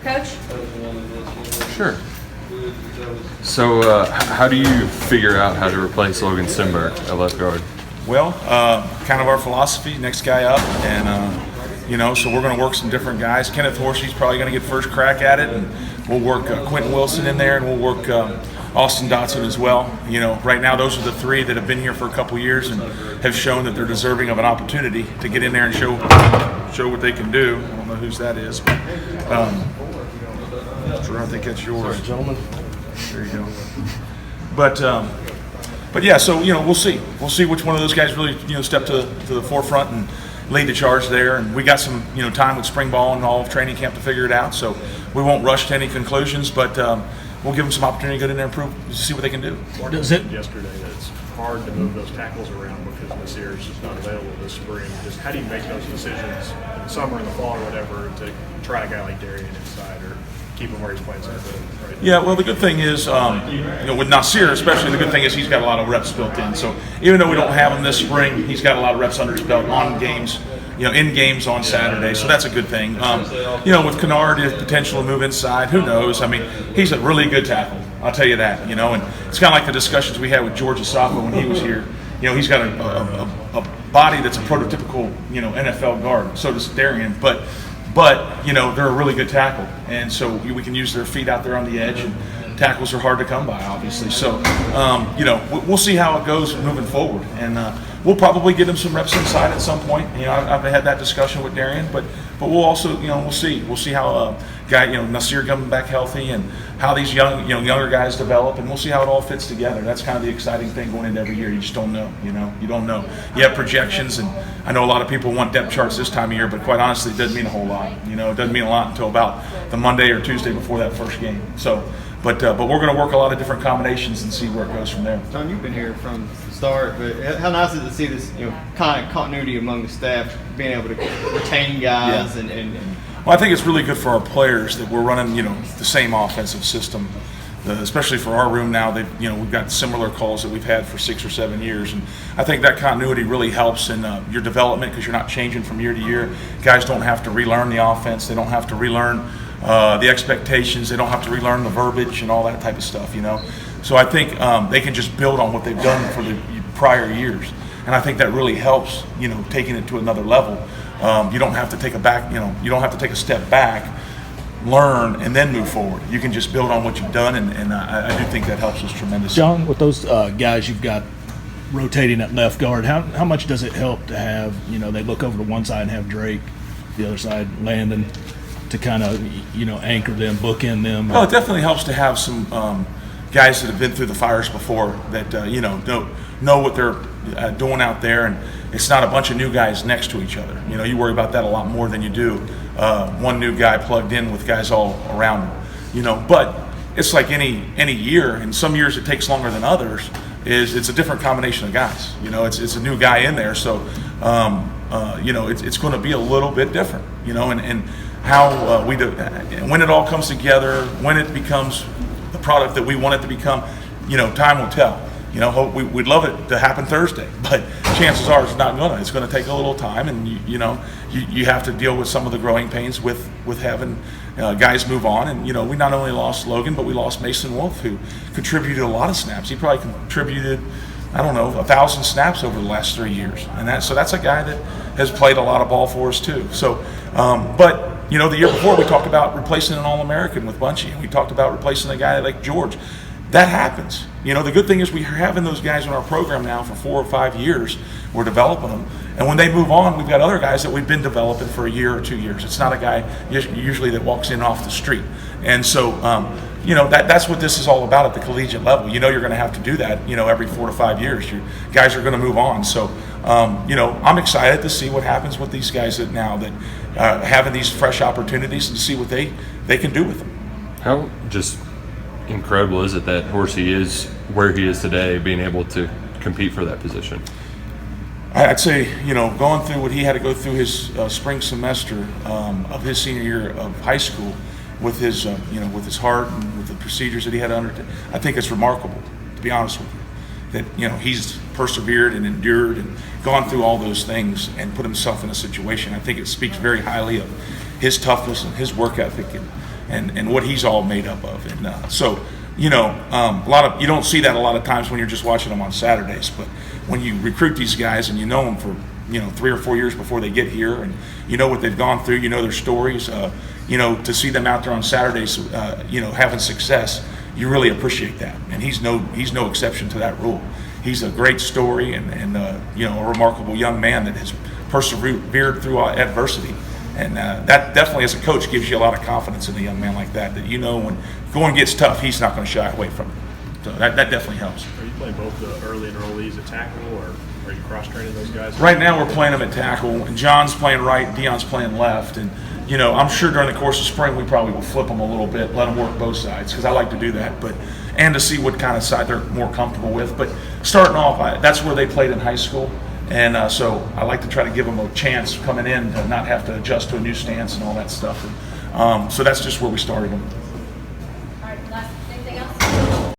Coach? Sure. So, how do you figure out how to replace Logan Stenberg at left guard? Well, kind of our philosophy, next guy up, and so we're going to work some different guys. Kenneth Horsey's probably going to get first crack at it, and we'll work Quentin Wilson in there, and we'll work Austin Dotson as well. Right now those are the three that have been here for a couple years and have shown that they're deserving of an opportunity to get in there and show what they can do. I don't know whose that is, but I think that's yours. Sorry, gentlemen. There you go. But yeah, so we'll see. We'll see which one of those guys really step to the forefront and lead the charge there. And we got some time with spring ball and all of training camp to figure it out. So we won't rush to any conclusions, but we'll give them some opportunity to get in there and prove to see what they can do. Mark mentioned yesterday that it's hard to move those tackles around because Nasir is just not available this spring. Just how do you make those decisions in the summer, in the fall, or whatever, to try a guy like Darian inside or keep him where he's playing center? Right? Yeah, well, the good thing is, with Nasir especially, the good thing is he's got a lot of reps built in. So even though we don't have him this spring, he's got a lot of reps under his belt on games, in games on Saturday. So that's a good thing. With Kennard, his potential to move inside, who knows? I mean, he's a really good tackle. I'll tell you that. And it's kind of like the discussions we had with George Asafo when he was here. He's got a body that's a prototypical, NFL guard. So does Darian, but they're a really good tackle, and so we can use their feet out there on the edge, and tackles are hard to come by, obviously. So, we'll see how it goes moving forward, and we'll probably get him some reps inside at some point. I've had that discussion with Darian, but we'll also, we'll see how Nasir coming back healthy, and how these younger guys develop, and we'll see how it all fits together. That's kind of the exciting thing going into every year. You just don't know, you don't know. You have projections, and I know a lot of people want depth charts this time of year, but quite honestly, it doesn't mean a whole lot. It doesn't mean a lot until about the Monday or Tuesday before that first game. So, but we're going to work a lot of different combinations and see where it goes from there. John, you've been here from the start, but how nice is it to see this, kind of continuity among the staff, being able to retain guys and Well, I think it's really good for our players that we're running, the same offensive system, especially for our room now. We've got similar calls that we've had for 6 or 7 years, and I think that continuity really helps in your development because you're not changing from year to year. Guys don't have to relearn the offense. They don't have to relearn the expectations. They don't have to relearn the verbiage and all that type of stuff. So I think they can just build on what they've done for the prior years, and I think that really helps. Taking it to another level. You don't have to take you don't have to take a step back, learn, and then move forward. You can just build on what you've done, and I do think that helps us tremendously. John, with those guys you've got rotating at left guard, how much does it help to have, they look over to one side and have Drake, the other side Landon, to kind of, anchor them, bookend them? Well, it definitely helps to have some guys that have been through the fires before that, know what they're doing out there, and it's not a bunch of new guys next to each other. You worry about that a lot more than you do one new guy plugged in with guys all around him. But it's like any year, and some years it takes longer than others. It's a different combination of guys. It's a new guy in there, so it's going to be a little bit different. And how we do, when it all comes together, when it becomes the product that we want it to become, time will tell. We'd love it to happen Thursday, but chances are it's not gonna. It's going to take a little time, and you have to deal with some of the growing pains with having guys move on. And we not only lost Logan, but we lost Mason Wolf, who contributed a lot of snaps. He probably contributed, 1,000 snaps over the last 3 years, and that's a guy that has played a lot of ball for us too. So, but the year before we talked about replacing an All-American with Bunchy, and we talked about replacing a guy like George. That happens. The good thing is we're having those guys in our program now for 4 or 5 years. We're developing them. And when they move on, we've got other guys that we've been developing for a year or 2 years. It's not a guy usually that walks in off the street. And so, that's what this is all about at the collegiate level. You're going to have to do that, every 4 to 5 years. Your guys are going to move on. So, I'm excited to see what happens with these guys that having these fresh opportunities and see what they can do with them. How just incredible is it that Horsey is where he is today, being able to compete for that position? I'd say, going through what he had to go through his spring semester of his senior year of high school with his, with his heart and with the procedures that he had to undertake, I think it's remarkable, to be honest with you, that, he's persevered and endured and gone through all those things and put himself in a situation. I think it speaks very highly of his toughness and his work ethic. And, and what he's all made up of. And so, you don't see that a lot of times when you're just watching them on Saturdays. But when you recruit these guys and you know them for 3 or 4 years before they get here, and you know what they've gone through, you know their stories, to see them out there on Saturdays, having success, you really appreciate that. And he's no exception to that rule. He's a great story and a remarkable young man that has persevered through adversity. And that definitely, as a coach, gives you a lot of confidence in a young man like that. That when going gets tough, he's not going to shy away from it. So that definitely helps. Are you playing both the early enrollees at tackle, or are you cross-training those guys? Right now, we're playing them at tackle, and John's playing right, Deion's playing left. And I'm sure during the course of spring we probably will flip them a little bit, let them work both sides, because I like to do that. And to see what kind of side they're more comfortable with. But starting off, that's where they played in high school. And so I like to try to give them a chance coming in to not have to adjust to a new stance and all that stuff. And, so that's just where we started them. All right, anything else?